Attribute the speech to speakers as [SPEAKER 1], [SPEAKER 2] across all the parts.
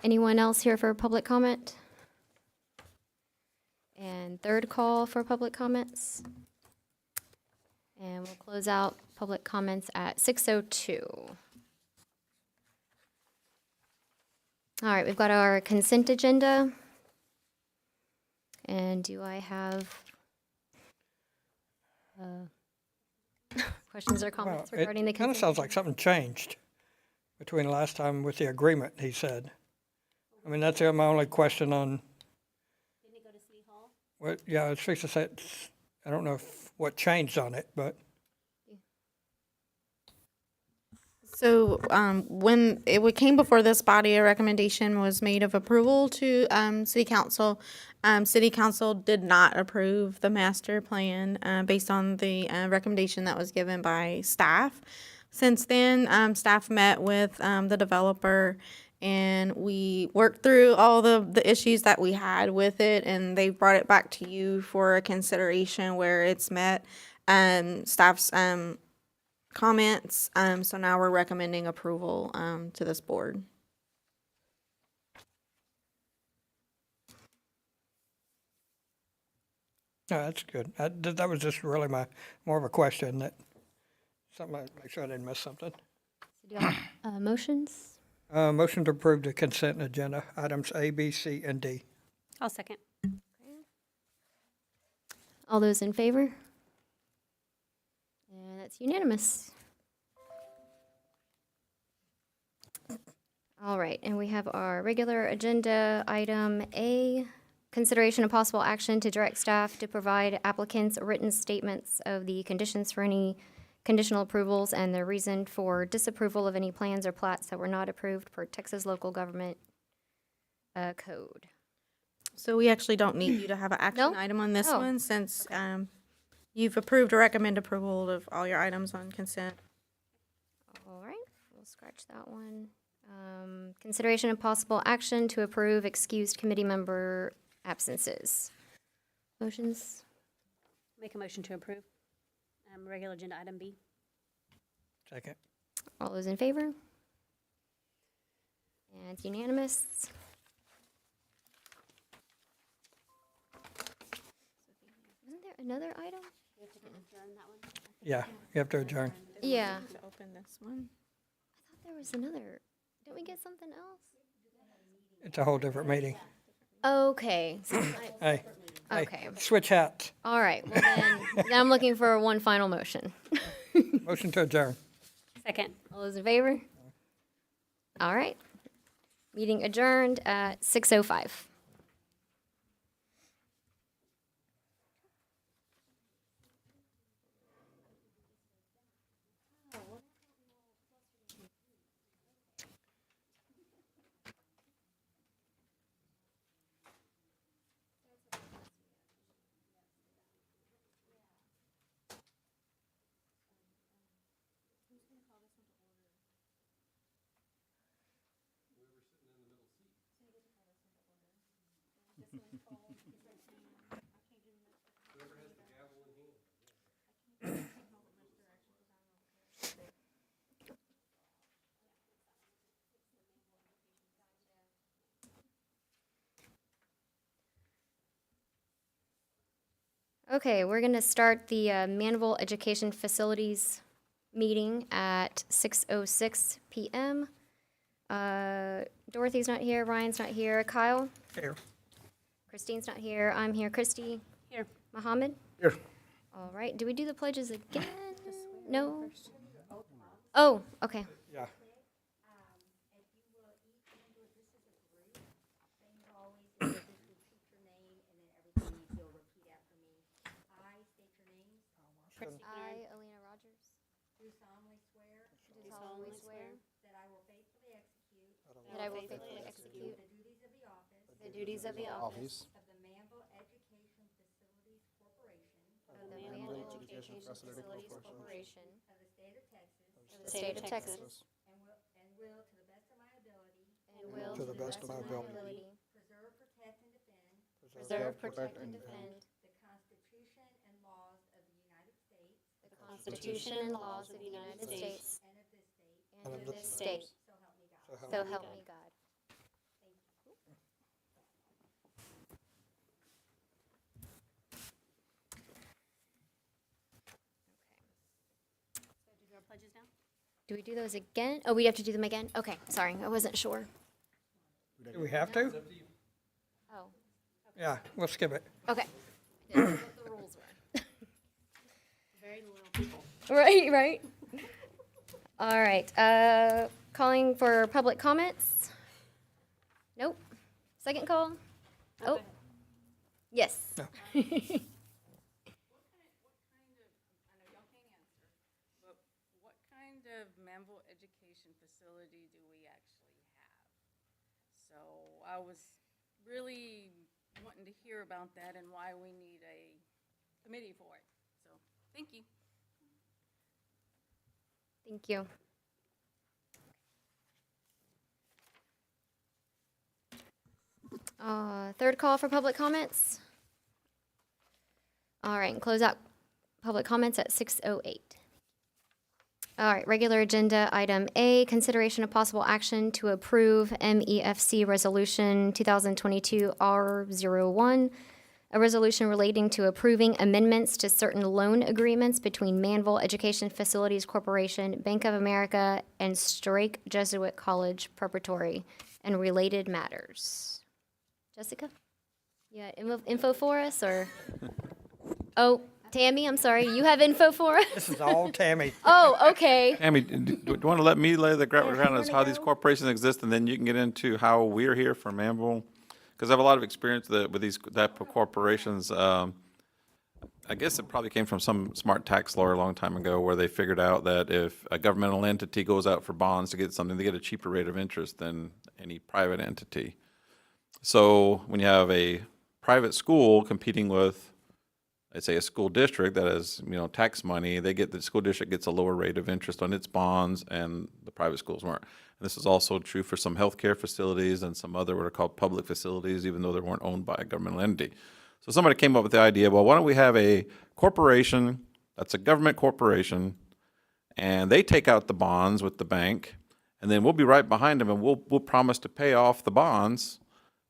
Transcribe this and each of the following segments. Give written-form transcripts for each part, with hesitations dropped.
[SPEAKER 1] Anyone else here for public comment? And third call for public comments. And we'll close out public comments at 6:02. All right, we've got our consent agenda. And do I have questions or comments regarding the
[SPEAKER 2] It kind
[SPEAKER 1] consent?
[SPEAKER 2] of sounds like something changed between last time with the agreement, he said. I mean, that's my only question on.
[SPEAKER 3] Didn't it go to City Hall?
[SPEAKER 2] What, yeah, I was fixing to say, I don't know what changed on it, but
[SPEAKER 4] So when came before this body, a recommendation was made of approval to City Council. City Council did not approve the master plan based on the recommendation that was given by staff. Since then, staff met with the developer and we worked through all the issues that we had with it, and they brought it back to you for a consideration where it's met staff's comments. So now we're recommending approval to this board.
[SPEAKER 2] no, that's good. That was just really more of a question, that something, make sure I didn't miss something.
[SPEAKER 1] Do you have motions?
[SPEAKER 2] Motion to approve the consent agenda, items A, B, C, and D.
[SPEAKER 3] I'll second.
[SPEAKER 1] All those in favor? And that's unanimous. All right, and we have our regular agenda item A, consideration of possible action to direct staff to provide applicants written statements of the conditions for any conditional approvals and the reason for disapproval of any plans or plats that were not approved per Texas local government code.
[SPEAKER 4] So we actually don't need you to have an action
[SPEAKER 1] No?
[SPEAKER 4] item on this
[SPEAKER 1] Oh.
[SPEAKER 4] one, since you've approved or recommend approval of all your items on consent.
[SPEAKER 1] All right, we'll scratch that one. Consideration of possible action to approve excused committee member absences. Motions?
[SPEAKER 3] Make a motion to approve. Regular agenda item B.
[SPEAKER 2] Second.
[SPEAKER 1] All those in favor? And it's unanimous. Isn't there another item?
[SPEAKER 2] Yeah, you have to adjourn.
[SPEAKER 1] Yeah,
[SPEAKER 4] To open this one.
[SPEAKER 1] I thought there was another. Didn't we get something else?
[SPEAKER 2] It's a whole different meeting.
[SPEAKER 1] Okay,
[SPEAKER 2] Hey,
[SPEAKER 1] okay.
[SPEAKER 2] switch hats.
[SPEAKER 1] All right, well then I'm looking for one final motion.
[SPEAKER 2] Motion to adjourn.
[SPEAKER 3] Second.
[SPEAKER 1] All those in favor? All right. Meeting adjourned at 6:05. Okay, we're going to start the Manvel Education Facilities meeting at 6:06 p.m. Dorothy's not here, Ryan's not here, Kyle,
[SPEAKER 2] Here.
[SPEAKER 1] Christine's not here, I'm here, Christy,
[SPEAKER 3] Here.
[SPEAKER 1] Mohammed?
[SPEAKER 2] Here.
[SPEAKER 1] All right, do we do the pledges again? No? Oh, okay.
[SPEAKER 2] Yeah.
[SPEAKER 1] I, Alina Rogers. Do solemnly swear.
[SPEAKER 5] That I will faithfully execute
[SPEAKER 1] That I will faithfully execute
[SPEAKER 5] the duties of the office
[SPEAKER 1] the duties of the office
[SPEAKER 5] of the Manvel Education Facilities Corporation
[SPEAKER 1] of the Manvel Education Facilities Corporation
[SPEAKER 5] of the state of Texas
[SPEAKER 1] of the state of Texas
[SPEAKER 5] and will, to the best of my ability,
[SPEAKER 1] and will,
[SPEAKER 2] To the best of my ability.
[SPEAKER 5] preserve, protect, and defend
[SPEAKER 1] preserve, protect, and defend
[SPEAKER 5] the Constitution and laws of the United States
[SPEAKER 1] the Constitution and laws of the United States
[SPEAKER 5] and of this state.
[SPEAKER 1] and of this state.
[SPEAKER 5] So help me God.
[SPEAKER 1] So help me God. Do we do those again? Oh, we have to do them again? Okay, sorry, I wasn't sure.
[SPEAKER 2] Do we have to?
[SPEAKER 1] Oh,
[SPEAKER 2] Yeah, we'll skip it.
[SPEAKER 1] okay. I didn't know what the rules were. Right, right. All right, calling for public comments? Nope. Second call? Oh, yes.
[SPEAKER 2] No.
[SPEAKER 6] What kind of Manvel education facility do we actually have? So I was really wanting to hear about that and why we need a committee for it. So, thank you.
[SPEAKER 1] Thank you. Third call for public comments? All right, and close out public comments at 6:08. All right, regular agenda item A, consideration of possible action to approve MEFC Resolution 2022 R01, a resolution relating to approving amendments to certain loan agreements between Manvel Education Facilities Corporation, Bank of America, and Strake Jesuit College Preparatory, and related matters. Jessica? You got info for us, or? Oh, Tammy, I'm sorry, you have info for us?
[SPEAKER 2] This is all Tammy.
[SPEAKER 1] Oh, okay.
[SPEAKER 7] Tammy, do you want to let me lay the ground as how these corporations exist, and then you can get into how we're here for Manvel? Because I have a lot of experience with these type of corporations. I guess it probably came from some smart tax lawyer a long time ago, where they figured out that if a governmental entity goes out for bonds to get something, they get a cheaper rate of interest than any private entity. So when you have a private school competing with, let's say, a school district that has, tax money, the school district gets a lower rate of interest on its bonds, and the private schools weren't. And this is also true for some healthcare facilities and some other what are called public facilities, even though they weren't owned by a governmental entity. So somebody came up with the idea, well, why don't we have a corporation that's a government corporation, and they take out the bonds with the bank, and then we'll be right behind them, and we'll promise to pay off the bonds,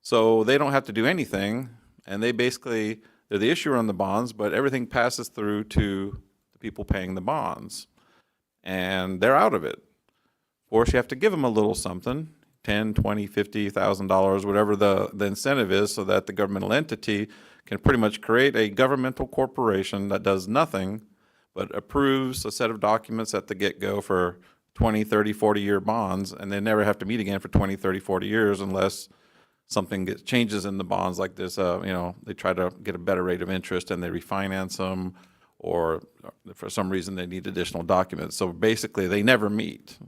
[SPEAKER 7] so they don't have to do anything, and they're the issuer on the bonds, but everything passes through to the people paying the bonds, and they're out of it. Of course, you have to give them a little something, $10,000, $20,000, $50,000, whatever the incentive is, so that the governmental entity can pretty much create a governmental corporation that does nothing but approves a set of documents at the get-go for 20, 30, 40-year bonds, and they never have to meet again for 20, 30, 40 years unless something changes in the bonds like this. They try to get a better rate of interest and they refinance them, or for some reason they need additional documents. So basically, they never meet.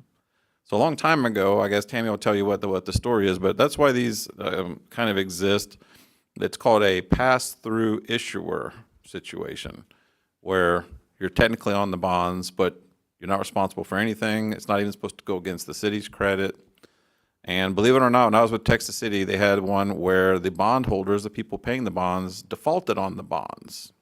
[SPEAKER 7] So a long time ago, I guess Tammy will tell you what the story is, but that's why these kind of exist. It's called a pass-through issuer situation, where you're technically on the bonds, but you're not responsible for anything. It's not even supposed to go against the city's credit. And believe it or not, when I was with Texas City, they had one where the bondholders, the people paying the bonds, defaulted on the bonds.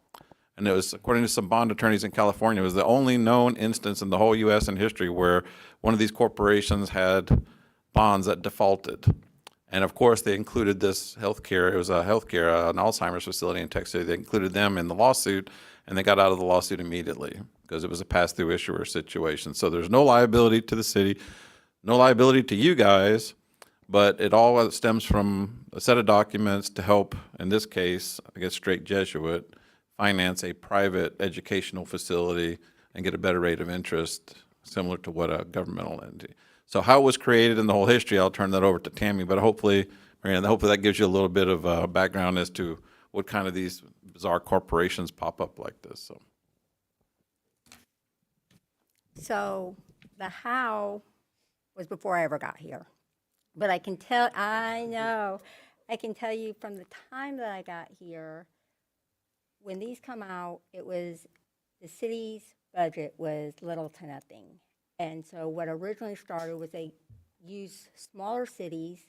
[SPEAKER 7] And it was, according to some bond attorneys in California, it was the only known instance in the whole U.S. in history where one of these corporations had bonds that defaulted. And of course, they included this healthcare. It was an Alzheimer's facility in Texas City. They included them in the lawsuit, and they got out of the lawsuit immediately because it was a pass-through issuer situation. So there's no liability to the city, no liability to you guys, but it all stems from a set of documents to help, in this case, I guess Straight Jesuit, finance a private educational facility and get a better rate of interest, similar to what a governmental entity. So how it was created in the whole history, I'll turn that over to Tammy, but hopefully that gives you a little bit of background as to what kind of these bizarre corporations pop up like this.
[SPEAKER 5] So the how was before I ever got here. But I can tell you from the time that I got here, when these come out, the city's budget was little to nothing. And so what originally started was they use smaller cities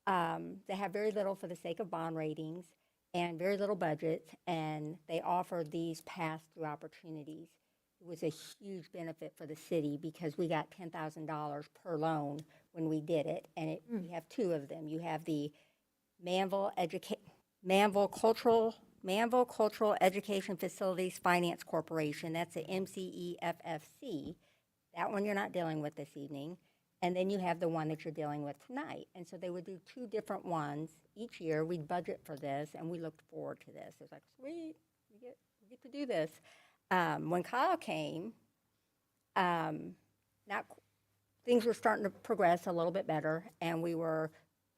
[SPEAKER 5] that have very little for the sake of bond ratings and very little budgets, and they offered these pass-through opportunities. It was a huge benefit for the city because we got $10,000 per loan when we did it, and we have two of them. You have the Manvel Cultural Education Facilities Finance Corporation. That's the MCEFFC, That one you're not dealing with this evening. And then you have the one that you're dealing with tonight. And so they would do two different ones each year. We'd budget for this, and we looked forward to this. It was like, sweet, we get to do this. When Kyle came, things were starting to progress a little bit better, and we were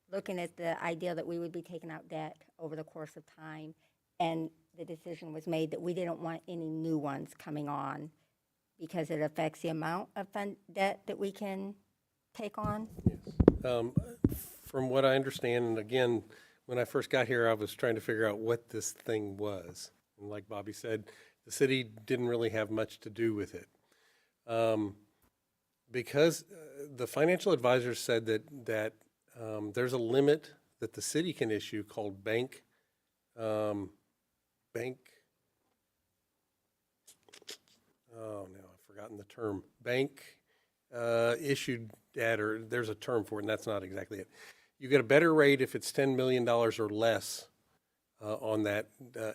[SPEAKER 5] looking at the idea that we would be taking out debt over the course of time. And the decision was made that we didn't want any new ones coming on because it affects the amount of debt that we can take on.
[SPEAKER 8] From what I understand, and again, when I first got here, I was trying to figure out what this thing was. And like Bobby said, the city didn't really have much to do with it. Because the financial advisors said that there's a limit that the city can issue called bank, oh, no, I've forgotten the term. Bank issued debt, or there's a term for it, and that's not exactly it. You get a better rate if it's $10 million or less on that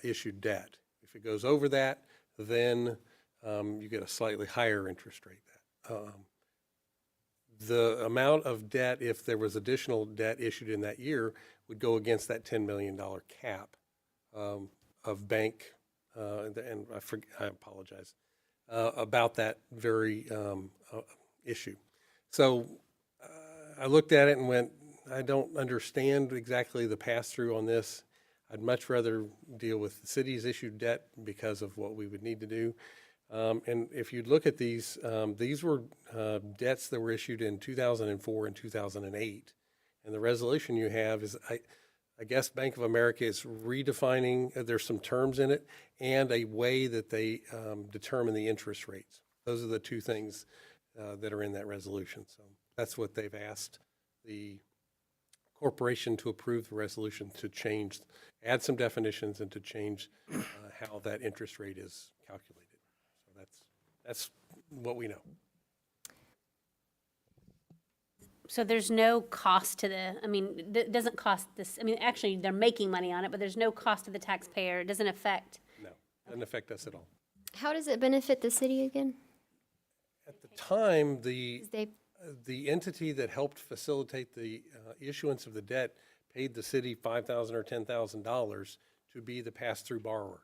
[SPEAKER 8] issued debt. If it goes over that, then you get a slightly higher interest rate. The amount of debt, if there was additional debt issued in that year, would go against that $10 million cap of bank, and I apologize, about that very issue. So I looked at it and went, I don't understand exactly the pass-through on this. I'd much rather deal with the city's issued debt because of what we would need to do. And if you look at these were debts that were issued in 2004 and 2008. And the resolution you have is, I guess Bank of America is redefining, there's some terms in it, and a way that they determine the interest rates. Those are the two things that are in that resolution. So that's what they've asked the corporation to approve the resolution to change, add some definitions and to change how that interest rate is calculated. So that's what we know.
[SPEAKER 3] So there's no cost to it doesn't cost this, actually, they're making money on it, but there's no cost to the taxpayer. It doesn't affect.
[SPEAKER 8] No, doesn't affect us at all.
[SPEAKER 1] How does it benefit the city again?
[SPEAKER 8] At the time,
[SPEAKER 1] 'Cause they,
[SPEAKER 8] the entity that helped facilitate the issuance of the debt paid the city $5,000 or $10,000 to be the pass-through borrower,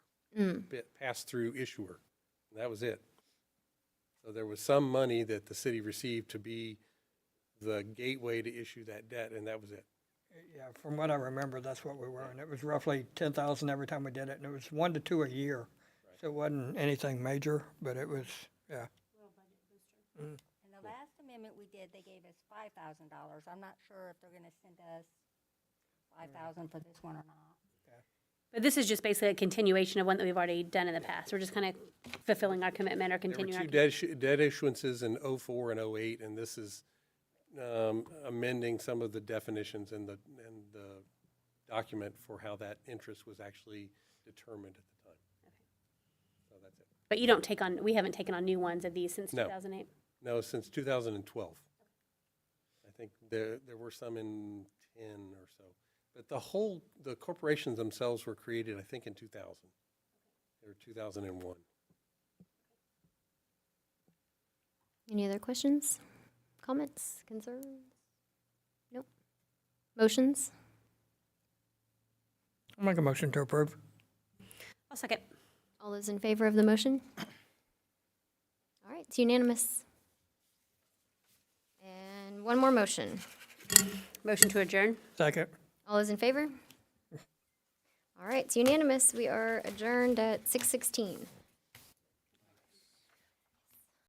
[SPEAKER 8] pass-through issuer. And that was it. So there was some money that the city received to be the gateway to issue that debt, and that was it.
[SPEAKER 2] Yeah, from what I remember, that's what we were, and it was roughly 10,000 every time we did it, and it was 1 to 2 a year. So it wasn't anything major, but it was, yeah.
[SPEAKER 5] And the last amendment we did, they gave us $5,000. I'm not sure if they're gonna send us 5,000 for this one or not.
[SPEAKER 3] But this is just basically a continuation of one that we've already done in the past. We're just kind of fulfilling our commitment or
[SPEAKER 8] There were
[SPEAKER 3] continuing our.
[SPEAKER 8] two debt issuances in '04 and '08, and this is amending some of the definitions in the document for how that interest was actually determined at the time. So that's it.
[SPEAKER 3] But we haven't taken on new ones of these since
[SPEAKER 8] No.
[SPEAKER 3] 2008.
[SPEAKER 8] No, since 2012. I think there were some in 10 or so. But the corporations themselves were created, I think, in 2000 or 2001.
[SPEAKER 1] any other questions, comments, concerns? Nope. Motions?
[SPEAKER 2] I'll make a motion to approve.
[SPEAKER 3] I'll second.
[SPEAKER 1] All those in favor of the motion? All right, it's unanimous. And one more motion.
[SPEAKER 3] Motion to adjourn.
[SPEAKER 2] Second.
[SPEAKER 1] All those in favor? All right, it's unanimous. We are adjourned at 6:16.